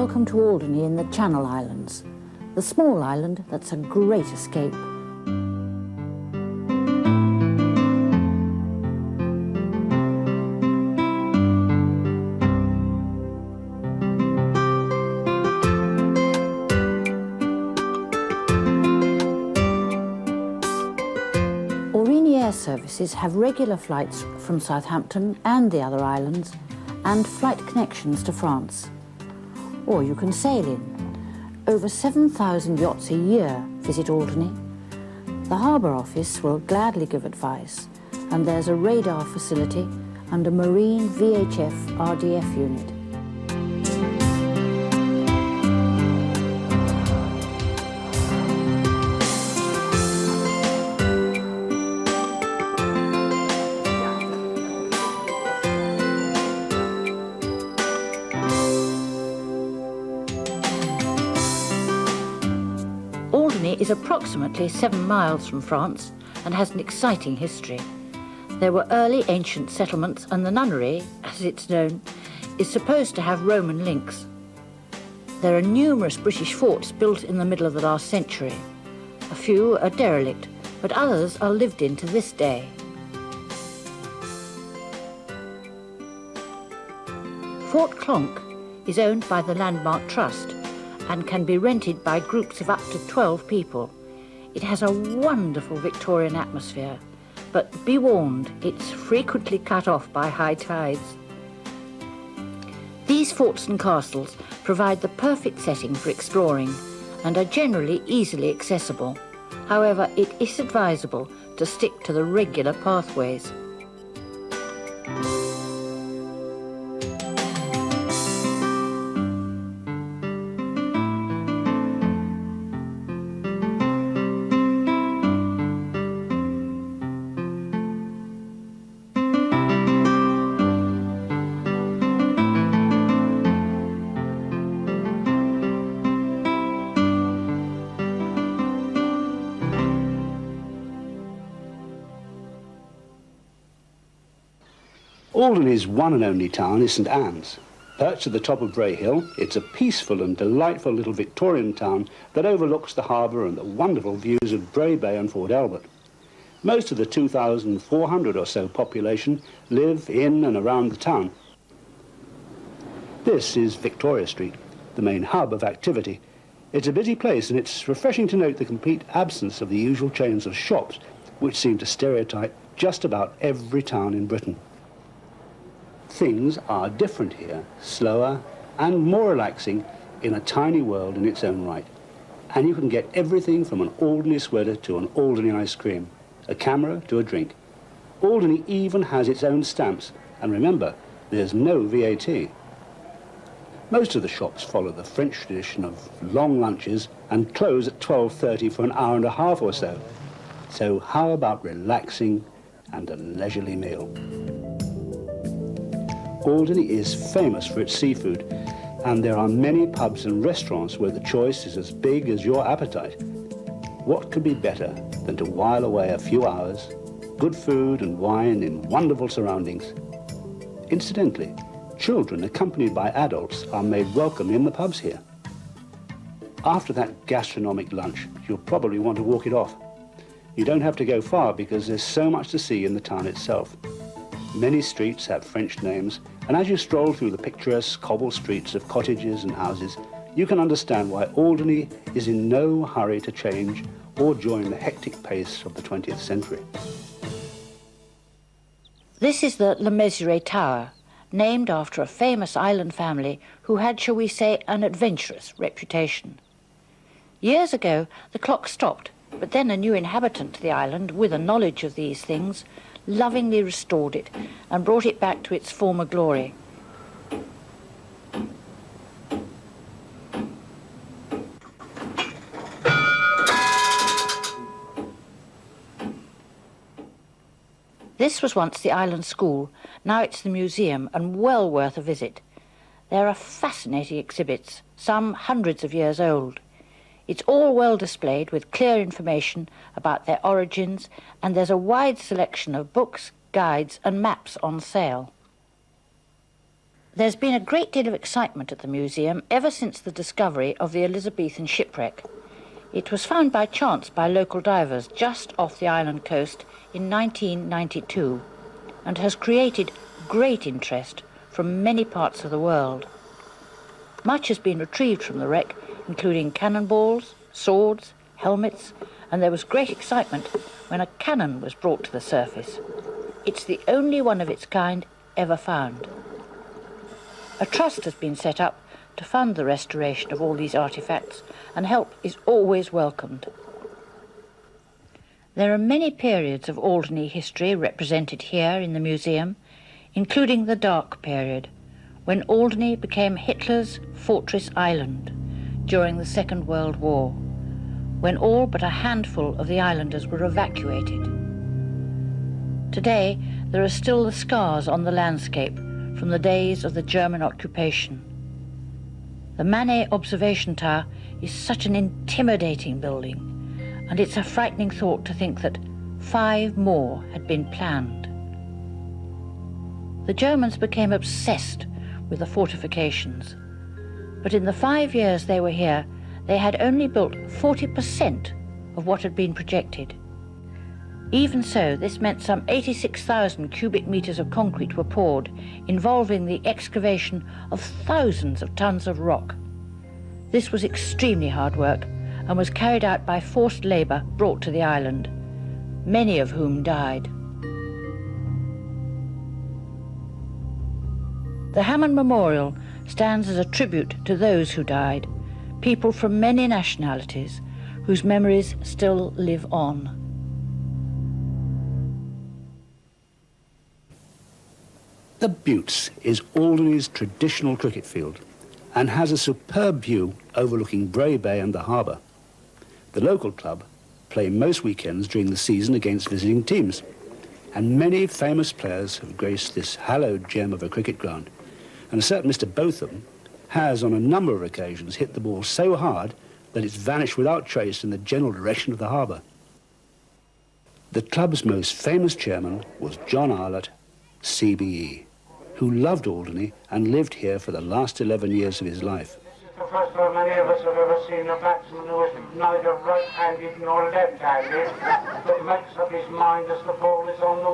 Welcome to Alderney in the Channel Islands, the small island that's a great escape. Air services have regular flights from Southampton and the other islands, and flight connections to France. Or you can sail in. Over 7,000 yachts a year visit Alderney. The Harbour Office will gladly give advice, and there's a radar facility and a marine VHF RDF unit. Alderney is approximately 7 miles from France and has an exciting history. There were early ancient settlements, and the nunnery, as it's known, is supposed to have Roman links. There are numerous British forts built in the middle of the last century. A few are derelict, but others are lived in to this day. Fort Clonk is owned by the Landmark Trust and can be rented by groups of up to 12 people. It has a wonderful Victorian atmosphere, but be warned, it's frequently cut off by high tides. These forts and castles provide the perfect setting for exploring and are generally easily accessible. However, it is advisable to stick to the regular pathways. Alderney's one and only town is St Anne's. Perched at the top of Bray Hill, it's a peaceful and delightful little Victorian town that overlooks the harbour and the wonderful views of Bray Bay and Fort Albert. Most of the 2,400 or so population live in and around the town. This is Victoria Street, the main hub of activity. It's a busy place, and it's refreshing to note the complete absence of the usual chains of shops which seem to stereotype just about every town in Britain. Things are different here, slower and more relaxing in a tiny world in its own right. And you can get everything from an Alderney sweater to an Alderney ice cream, a camera to a drink. Alderney even has its own stamps, and remember, there's no VAT. Most of the shops follow the French tradition of long lunches and close at 12:30 for an hour and a half or so. So how about relaxing and a leisurely meal? Alderney is famous for its seafood, and there are many pubs and restaurants where the choice is as big as your appetite. What could be better than to while away a few hours, good food and wine in wonderful surroundings? Incidentally, children accompanied by adults are made welcome in the pubs here. After that gastronomic lunch, you'll probably want to walk it off. You don't have to go far because there's so much to see in the town itself. Many streets have French names, and as you stroll through the picturesque cobble streets of cottages and houses, you can understand why Alderney is in no hurry to change or join the hectic pace of the 20th century. This is the Le Mesurier Tower, named after a famous island family who had, shall we say, an adventurous reputation. Years ago, the clock stopped, but then a new inhabitant to the island, with a knowledge of these things, lovingly restored it and brought it back to its former glory. This was once the island school. Now it's the museum, and well worth a visit. There are fascinating exhibits, some hundreds of years old. It's all well displayed with clear information about their origins, and there's a wide selection of books, guides and maps on sale. There's been a great deal of excitement at the museum ever since the discovery of the Elizabethan shipwreck. It was found by chance by local divers just off the island coast in 1992 and has created great interest from many parts of the world. Much has been retrieved from the wreck, including cannonballs, swords, helmets, and there was great excitement when a cannon was brought to the surface. It's the only one of its kind ever found. A trust has been set up to fund the restoration of all these artefacts, and help is always welcomed. There are many periods of Alderney history represented here in the museum, including the Dark Period, when Alderney became Hitler's fortress island during the Second World War, when all but a handful of the islanders were evacuated. Today, there are still the scars on the landscape from the days of the German occupation. The Manet Observation Tower is such an intimidating building, and it's a frightening thought to think that 5 more had been planned. The Germans became obsessed with the fortifications, but in the 5 years they were here, they had only built 40% of what had been projected. Even so, this meant some 86,000 cubic meters of concrete were poured, involving the excavation of thousands of tons of rock. This was extremely hard work and was carried out by forced labour brought to the island, many of whom died. The Hammond Memorial stands as a tribute to those who died, people from many nationalities whose memories still live on. The Buttes is Alderney's traditional cricket field and has a superb view overlooking Bray Bay and the harbour. The local club play most weekends during the season against visiting teams, and many famous players have graced this hallowed gem of a cricket ground, and a certain Mr. Botham has on a number of occasions hit the ball so hard that it's vanished without trace in the general direction of the harbour. The club's most famous chairman was John Arlott, CBE, who loved Alderney and lived here for the last 11 years of his life. This is the first time any of us have ever seen a batsman who is neither right-handed nor left-handed, but makes up his mind as the ball is on the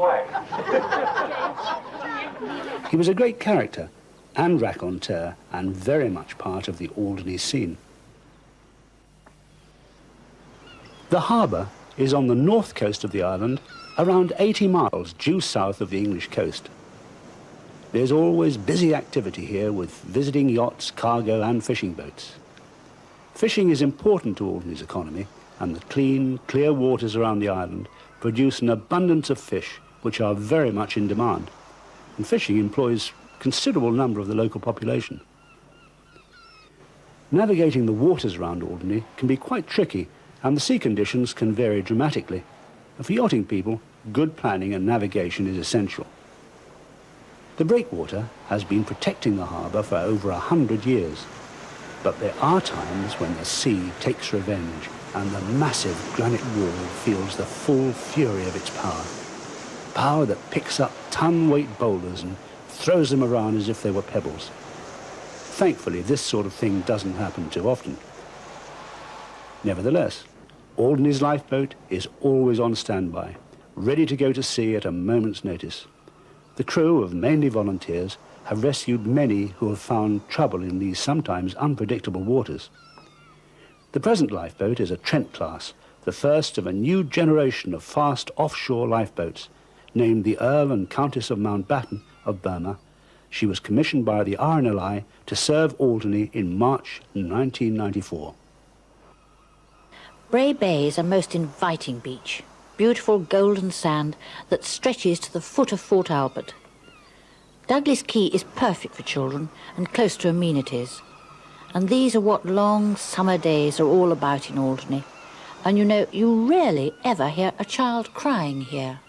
way. He was a great character and raconteur and very much part of the Alderney scene. The harbour is on the north coast of the island, around 80 miles due south of the English coast. There's always busy activity here with visiting yachts, cargo and fishing boats. Fishing is important to Alderney's economy, and the clean, clear waters around the island produce an abundance of fish which are very much in demand, and fishing employs a considerable number of the local population. Navigating the waters around Alderney can be quite tricky, and the sea conditions can vary dramatically. And for yachting people, good planning and navigation is essential. The breakwater has been protecting the harbour for over 100 years, but there are times when the sea takes revenge and the massive granite wall feels the full fury of its power. Power that picks up ton-weight boulders and throws them around as if they were pebbles. Thankfully, this sort of thing doesn't happen too often. Nevertheless, Alderney's lifeboat is always on standby, ready to go to sea at a moment's notice. The crew of mainly volunteers have rescued many who have found trouble in these sometimes unpredictable waters. The present lifeboat is a Trent class, the first of a new generation of fast offshore lifeboats, named the Earl and Countess of Mountbatten of Burma. She was commissioned by the RNLI to serve Alderney in March 1994. Bray Bay is a most inviting beach. Beautiful golden sand that stretches to the foot of Fort Albert. Douglas Quay is perfect for children and close to amenities. And these are what long summer days are all about in Alderney. And you know, you rarely ever hear a child crying here.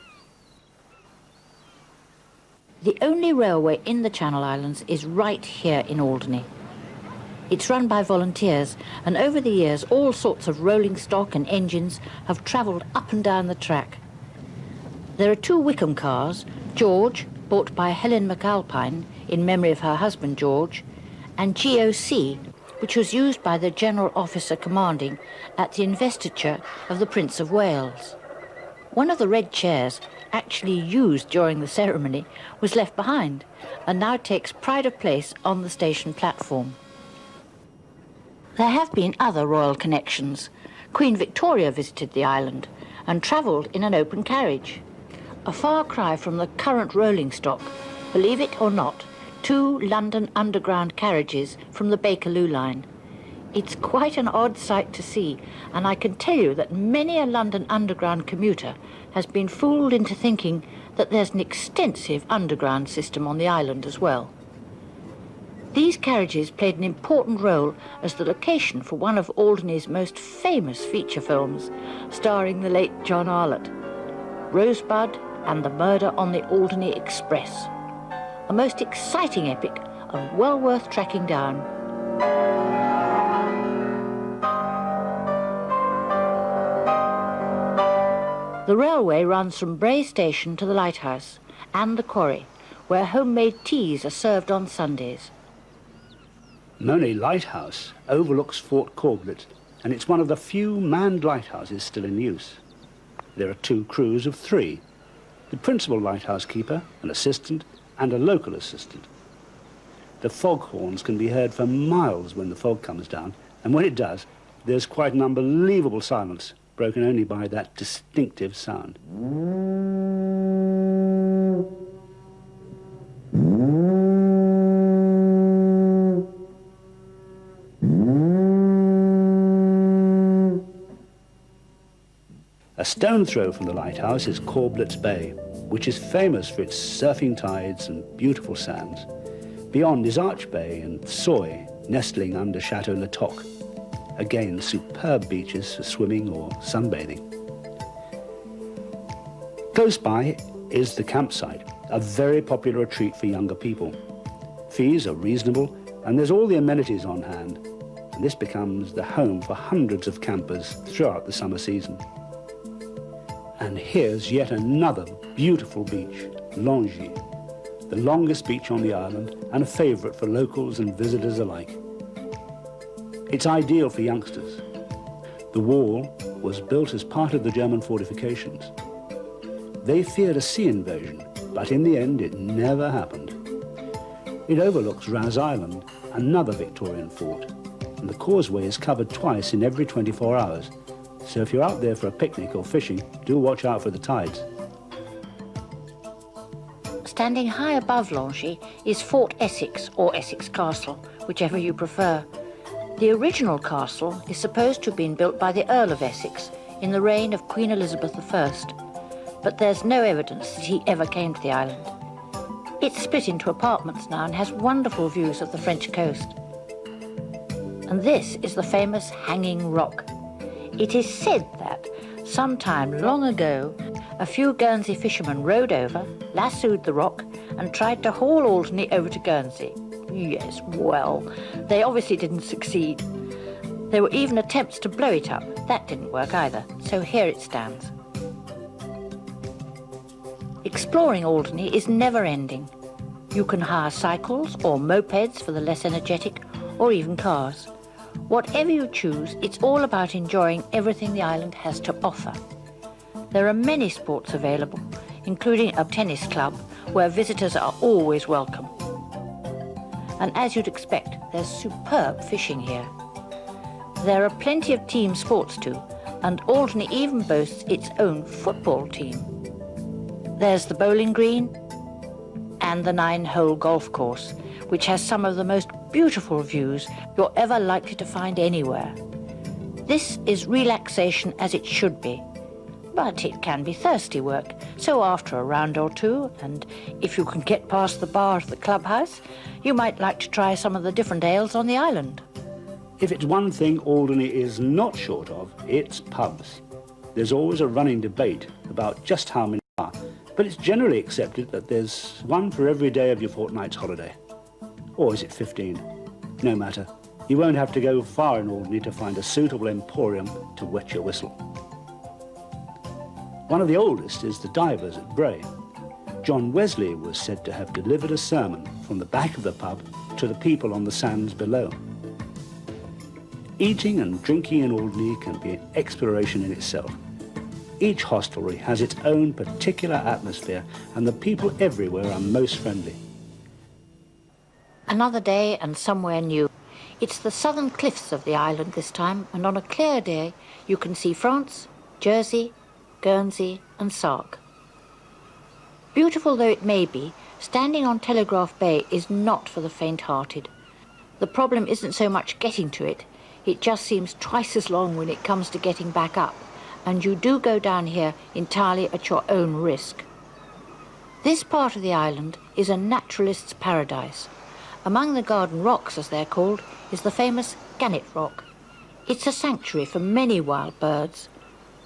The only railway in the Channel Islands is right here in Alderney. It's run by volunteers, and over the years all sorts of rolling stock and engines have travelled up and down the track. There are 2 Wickham cars, George, bought by Helen McAlpine in memory of her husband George, and GOC, which was used by the General Officer Commanding at the investiture of the Prince of Wales. One of the red chairs actually used during the ceremony was left behind and now takes pride of place on the station platform. There have been other royal connections. Queen Victoria visited the island and travelled in an open carriage. A far cry from the current rolling stock, believe it or not, 2 London Underground carriages from the Bakerloo line. It's quite an odd sight to see, and I can tell you that many a London Underground commuter has been fooled into thinking that there's an extensive underground system on the island as well. These carriages played an important role as the location for one of Alderney's most famous feature films, starring the late John Arlott, Rosebud and the Murder on the Alderney Express. A most exciting epic and well worth tracking down. The railway runs from Bray Station to the Lighthouse and the quarry, where homemade teas are served on Sundays. Money Lighthouse overlooks Fort Corblet, and it's one of the few manned lighthouses still in use. There are 2 crews of 3, the principal lighthouse keeper, an assistant, and a local assistant. The foghorns can be heard for miles when the fog comes down, and when it does, there's quite an unbelievable silence, broken only by that distinctive sound. A stone throw from the lighthouse is Corblet's Bay, which is famous for its surfing tides and beautiful sands. Beyond is Arch Bay and Soy, nestling under Chateau Le Toc. Again, superb beaches for swimming or sunbathing. Close by is the campsite, a very popular retreat for younger people. Fees are reasonable, and there's all the amenities on hand, and this becomes the home for hundreds of campers throughout the summer season. And here's yet another beautiful beach, Langy, the longest beach on the island and a favourite for locals and visitors alike. It's ideal for youngsters. The wall was built as part of the German fortifications. They feared a sea invasion, but in the end it never happened. It overlooks Raz Island, another Victorian fort, and the causeway is covered twice in every 24 hours. So if you're out there for a picnic or fishing, do watch out for the tides. Standing high above Langy is Fort Essex or Essex Castle, whichever you prefer. The original castle is supposed to have been built by the Earl of Essex in the reign of Queen Elizabeth I, but there's no evidence that he ever came to the island. It's split into apartments now and has wonderful views of the French coast. And this is the famous Hanging Rock. It is said that, sometime long ago, a few Guernsey fishermen rowed over, lassoed the rock, and tried to haul Alderney over to Guernsey. Yes, well, they obviously didn't succeed. There were even attempts to blow it up. That didn't work either, so here it stands. Exploring Alderney is never-ending. You can hire cycles or mopeds for the less energetic, or even cars. Whatever you choose, it's all about enjoying everything the island has to offer. There are many sports available, including a tennis club, where visitors are always welcome. And as you'd expect, there's superb fishing here. There are plenty of team sports too, and Alderney even boasts its own football team. There's the bowling green and the 9-hole golf course, which has some of the most beautiful views you're ever likely to find anywhere. This is relaxation as it should be, but it can be thirsty work, so after a round or two, and if you can get past the bar of the clubhouse, you might like to try some of the different ales on the island. If it's one thing Alderney is not short of, it's pubs. There's always a running debate about just how many are, but it's generally accepted that there's one for every day of your fortnight's holiday. Or is it 15? No matter. You won't have to go far in Alderney to find a suitable emporium to wet your whistle. One of the oldest is the Divers at Bray. John Wesley was said to have delivered a sermon from the back of the pub to the people on the sands below. Eating and drinking in Alderney can be an exploration in itself. Each hostelry has its own particular atmosphere, and the people everywhere are most friendly. Another day and somewhere new. It's the southern cliffs of the island this time, and on a clear day you can see France, Jersey, Guernsey and Sark. Beautiful though it may be, standing on Telegraph Bay is not for the faint-hearted. The problem isn't so much getting to it, it just seems twice as long when it comes to getting back up, and you do go down here entirely at your own risk. This part of the island is a naturalist's paradise. Among the Garden Rocks, as they're called, is the famous Gannet Rock. It's a sanctuary for many wild birds,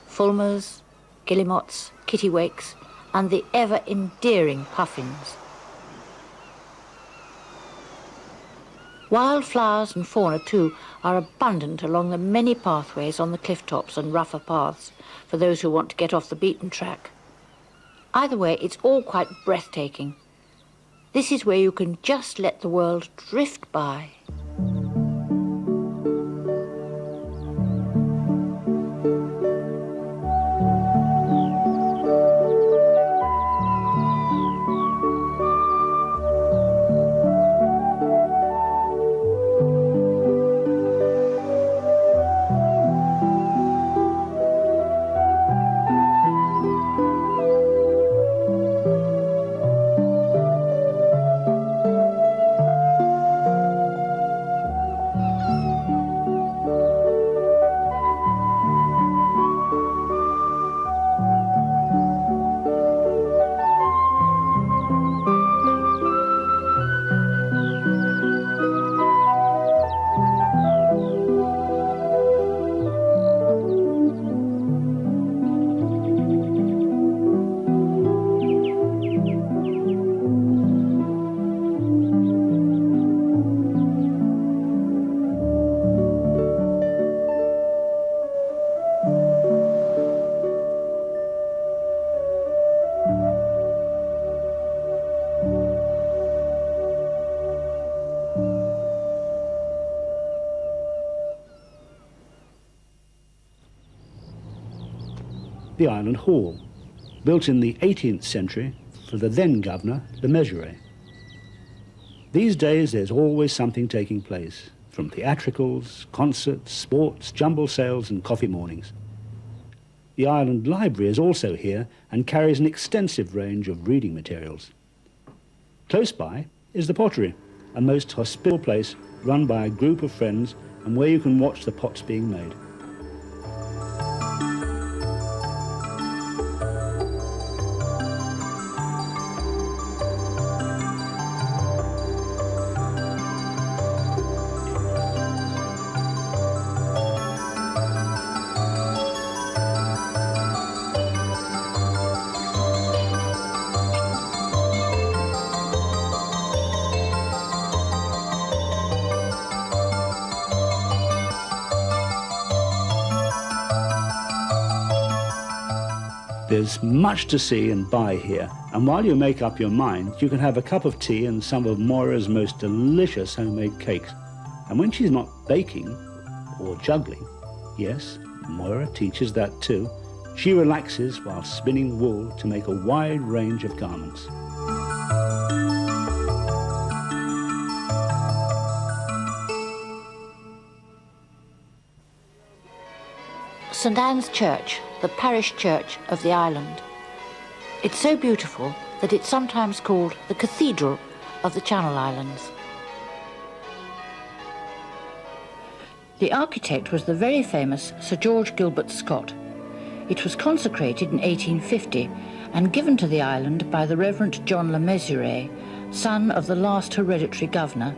fulmars, guillemots, kittiwakes, and the ever-endearing puffins. Wildflowers and fauna, too, are abundant along the many pathways on the cliff tops and rougher paths for those who want to get off the beaten track. Either way, it's all quite breathtaking. This is where you can just let the world drift by. The Island Hall, built in the 18th century for the then governor, Le Mesurier. These days there's always something taking place, from theatricals, concerts, sports, jumble sales and coffee mornings. The Island Library is also here and carries an extensive range of reading materials. Close by is the Pottery, a most hospitable place run by a group of friends and where you can watch the pots being made. There's much to see and buy here, and while you make up your mind, you can have a cup of tea and some of Moira's most delicious homemade cakes. And when she's not baking or juggling, yes, Moira teaches that too, she relaxes while spinning wool to make a wide range of garments. St Anne's Church, the parish church of the island. It's so beautiful that it's sometimes called the Cathedral of the Channel Islands. The architect was the very famous Sir George Gilbert Scott. It was consecrated in 1850 and given to the island by the Reverend John Le Mesurier, son of the last hereditary governor,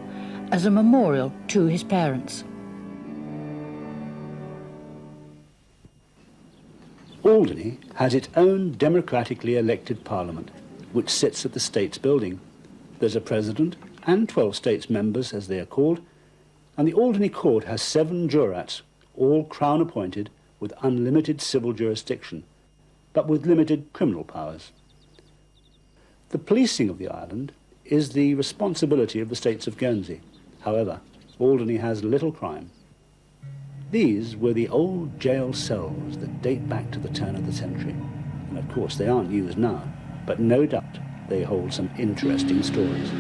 as a memorial to his parents. Alderney has its own democratically elected parliament, which sits at the States Building. There's a president and 12 States members, as they are called, and the Alderney Court has 7 jurats, all Crown appointed with unlimited civil jurisdiction, but with limited criminal powers. The policing of the island is the responsibility of the states of Guernsey. However, Alderney has little crime. These were the old jail cells that date back to the turn of the century. And of course they aren't used now, but no doubt they hold some interesting stories.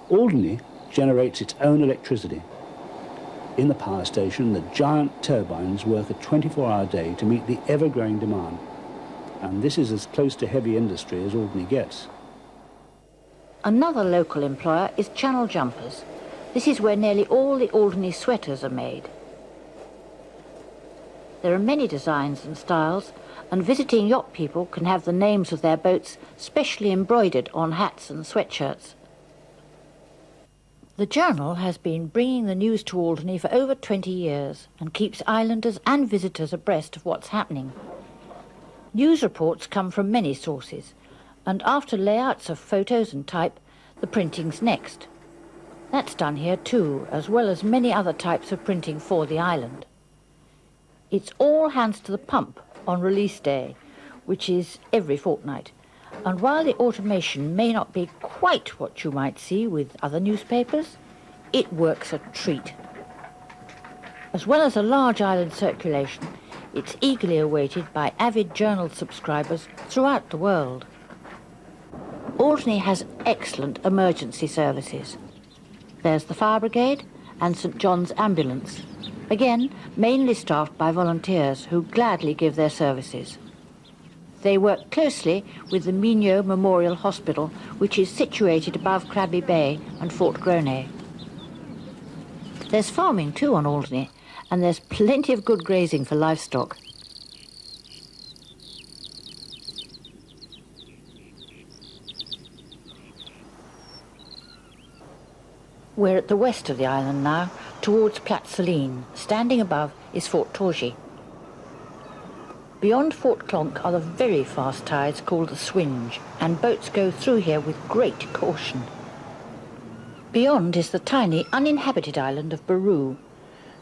Alderney generates its own electricity. In the power station, the giant turbines work a 24-hour day to meet the ever-growing demand. And this is as close to heavy industry as Alderney gets. Another local employer is Channel Jumpers. This is where nearly all the Alderney sweaters are made. There are many designs and styles, and visiting yacht people can have the names of their boats specially embroidered on hats and sweatshirts. The Journal has been bringing the news to Alderney for over 20 years and keeps islanders and visitors abreast of what's happening. News reports come from many sources, and after layouts of photos and type, the printing's next. That's done here too, as well as many other types of printing for the island. It's all hands to the pump on release day, which is every fortnight. And while the automation may not be quite what you might see with other newspapers, it works a treat. As well as a large island circulation, it's eagerly awaited by avid journal subscribers throughout the world. Alderney has excellent emergency services. There's the fire brigade and St John's ambulance, again mainly staffed by volunteers who gladly give their services. They work closely with the Mignot Memorial Hospital, which is situated above Crabby Bay and Fort Gronay. There's farming too on Alderney, and there's plenty of good grazing for livestock. We're at the west of the island now, towards Platte-Saline. Standing above is Fort Torgy. Beyond Fort Clonk are the very fast tides called the Swinge, and boats go through here with great caution. Beyond is the tiny, uninhabited island of Burhou.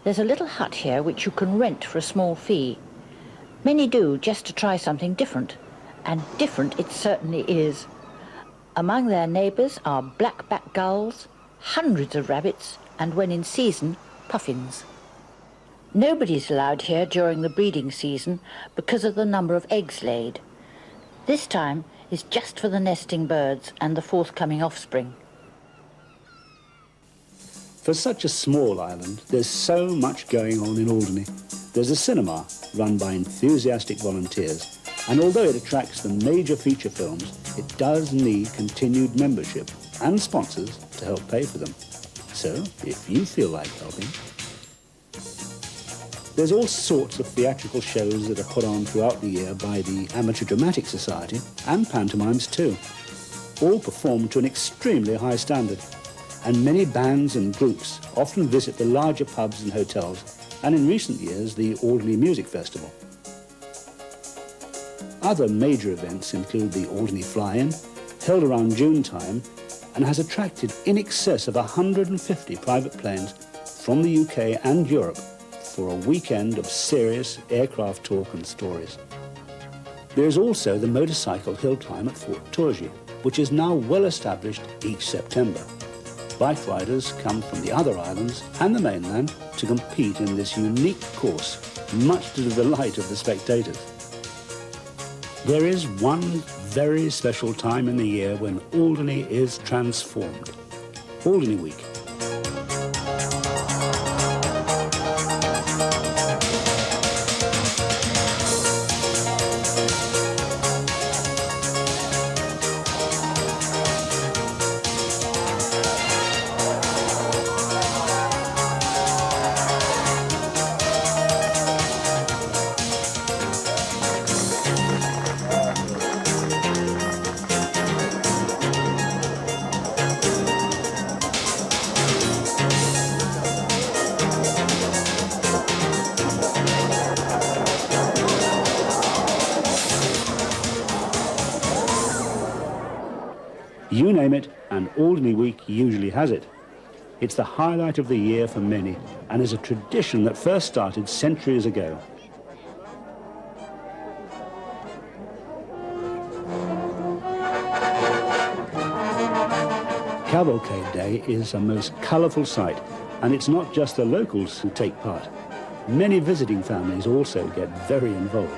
There's a little hut here which you can rent for a small fee. Many do just to try something different, and different it certainly is. Among their neighbours are black-backed gulls, hundreds of rabbits, and when in season, puffins. Nobody's allowed here during the breeding season because of the number of eggs laid. This time is just for the nesting birds and the forthcoming offspring. For such a small island, there's so much going on in Alderney. There's a cinema run by enthusiastic volunteers, and although it attracts the major feature films, it does need continued membership and sponsors to help pay for them. So, if you feel like helping... There's all sorts of theatrical shows that are put on throughout the year by the Amateur Dramatic Society, and pantomimes too, all performed to an extremely high standard. And many bands and groups often visit the larger pubs and hotels, and in recent years the Alderney Music Festival. Other major events include the Alderney Fly-In, held around June time, and has attracted in excess of 150 private planes from the UK and Europe for a weekend of serious aircraft talk and stories. There is also the motorcycle hill climb at Fort Torgy, which is now well established each September. Bike riders come from the other islands and the mainland to compete in this unique course, much to the delight of the spectators. There is one very special time in the year when Alderney is transformed. Alderney Week. You name it, and Alderney Week usually has it. It's the highlight of the year for many, and is a tradition that first started centuries ago. Cavalcade Day is a most colourful sight, and it's not just the locals who take part. Many visiting families also get very involved.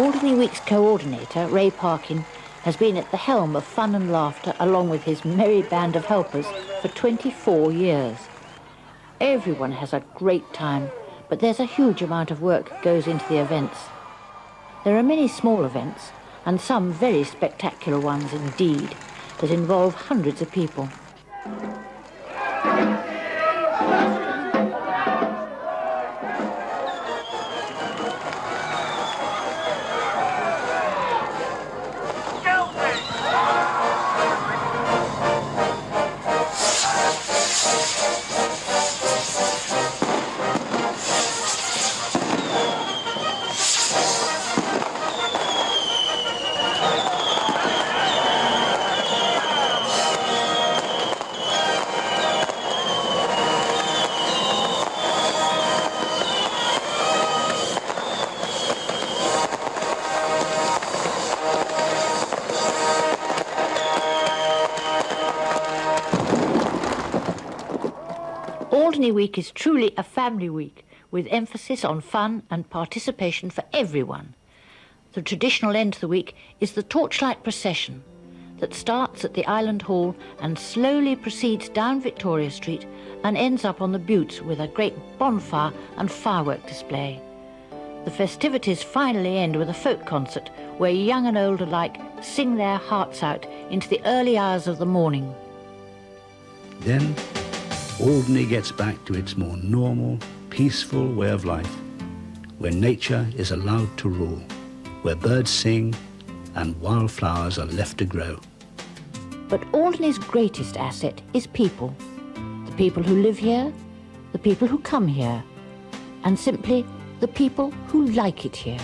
Alderney Week's coordinator, Ray Parkin, has been at the helm of fun and laughter along with his merry band of helpers for 24 years. Everyone has a great time, but there's a huge amount of work goes into the events. There are many small events, and some very spectacular ones indeed, that involve hundreds of people. Alderney Week is truly a family week, with emphasis on fun and participation for everyone. The traditional end to the week is the torchlight procession that starts at the Island Hall and slowly proceeds down Victoria Street and ends up on the buttes with a great bonfire and firework display. The festivities finally end with a folk concert where young and old alike sing their hearts out into the early hours of the morning. Then Alderney gets back to its more normal, peaceful way of life, where nature is allowed to rule, where birds sing and wildflowers are left to grow. But Alderney's greatest asset is people. The people who live here, the people who come here, and simply the people who like it here.